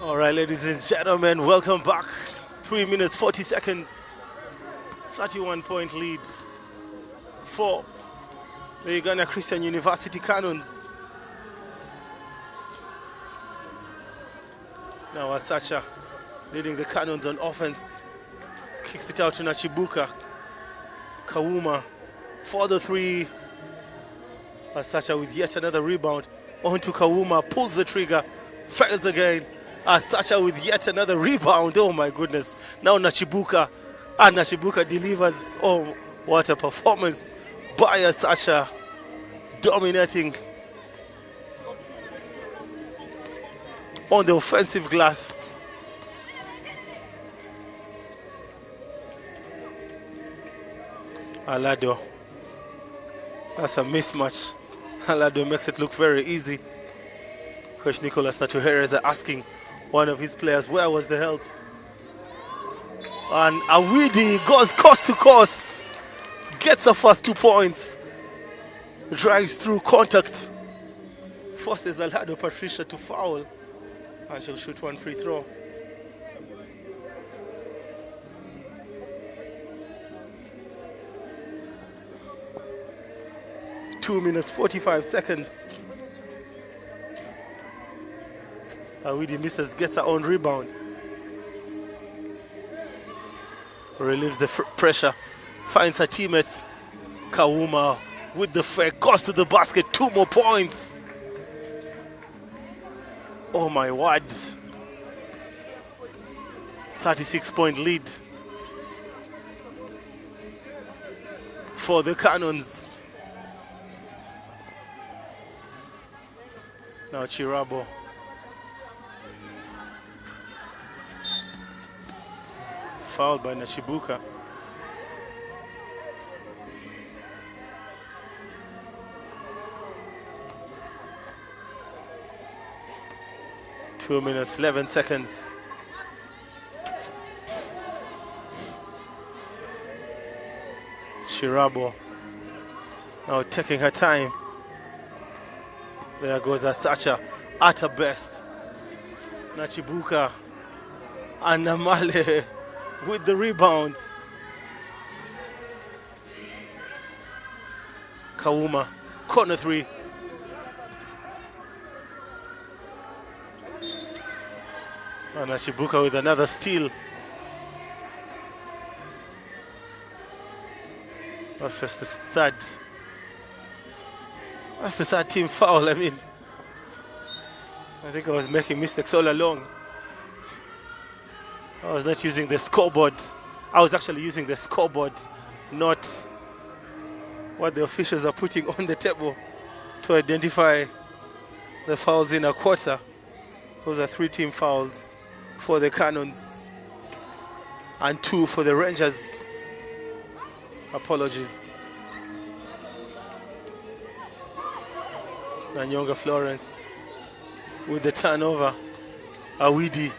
All right, ladies and gentlemen, welcome back. 3 minutes, 40 seconds. 31-point lead for the Uganda Christian University Canons. Now Asacha leading the Canons on offense. Kicks it out to Nachibuka. Kawuma for the three. Asacha with yet another rebound. On to Kawuma, pulls the trigger, fails again. Asacha with yet another rebound. Oh my goodness. Now Nachibuka. And Nachibuka delivers. Oh, what a performance by Asacha. Dominating on the offensive glass. Alado. That's a mismatch. Alado makes it look very easy. Coach Nicholas Natuhere is asking one of his players, where was the help? And Awidi goes coast to coast. Gets the first 2 points. Drives through contact. Forces Alado Patricia to foul. And she'll shoot one free throw. Two minutes, 45 seconds. Awidi misses, gets her own rebound. Relieves the pressure. Finds her teammates. Kawuma with the fake. Goes to the basket. 2 more points. Oh my word. 36-point lead for the Canons. Now Chirabo. Fouled by Nachibuka. Two minutes, 11 seconds. Chirabo now taking her time. There goes Asacha at her best. Nachibuka and Namale with the rebound. Kawuma, corner three. And Nachibuka with another steal. That's just the third. That's the third team foul. I mean, I think I was making mistakes all along. I was not using the scoreboard. I was actually using the scoreboard, not what the officials are putting on the table to identify the fouls in a quarter. Those are 3 team fouls for the Canons and 2 for the Rangers. Apologies. Nanyonga Florence with the turnover. Awidi.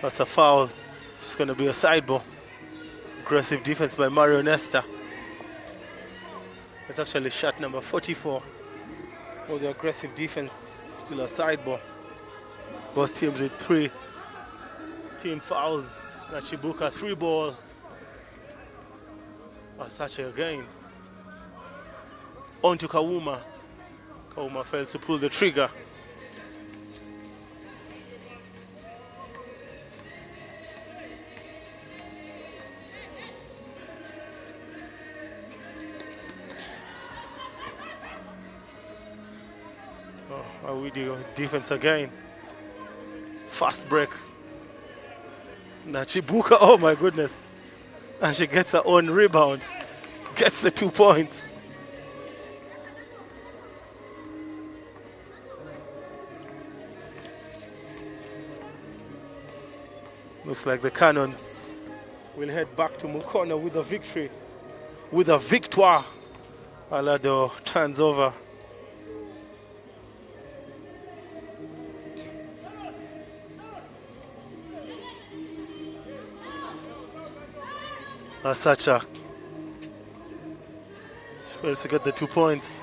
That's a foul. It's going to be a side ball. Aggressive defense by Mario Nesta. It's actually shot number 44. For the aggressive defense, still a side ball. Both teams with 3 team fouls. Nachibuka 3 ball. Asacha again. On to Kawuma. Kawuma fails to pull the trigger. Awidi defense again. Fast break. Nachibuka, oh my goodness. And she gets her own rebound. Gets the 2 points. Looks like the Canons will head back to Mukono with a victory. With a victoire. Alado turns over. Asacha. She fails to get the 2 points.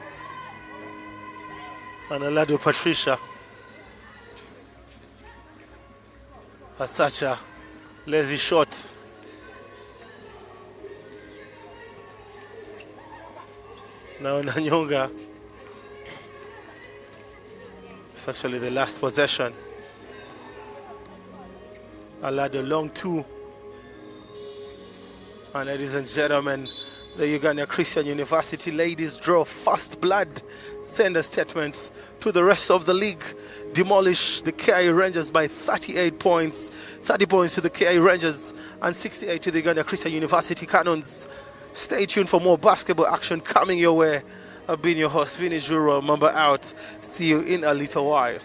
And Alado Patricia. Asacha. Lazy shot. Now Nanyonga. It's actually the last possession. Allowed a long two. And ladies and gentlemen, the Uganda Christian University ladies draw first blood, send a statement to the rest of the league, demolish the KIU Rangers by 38 points, 30 points to the KIU Rangers and 68 to the Uganda Christian University Canons. Stay tuned for more basketball action coming your way. I've been your host, Vinny Juro, member out. See you in a little while.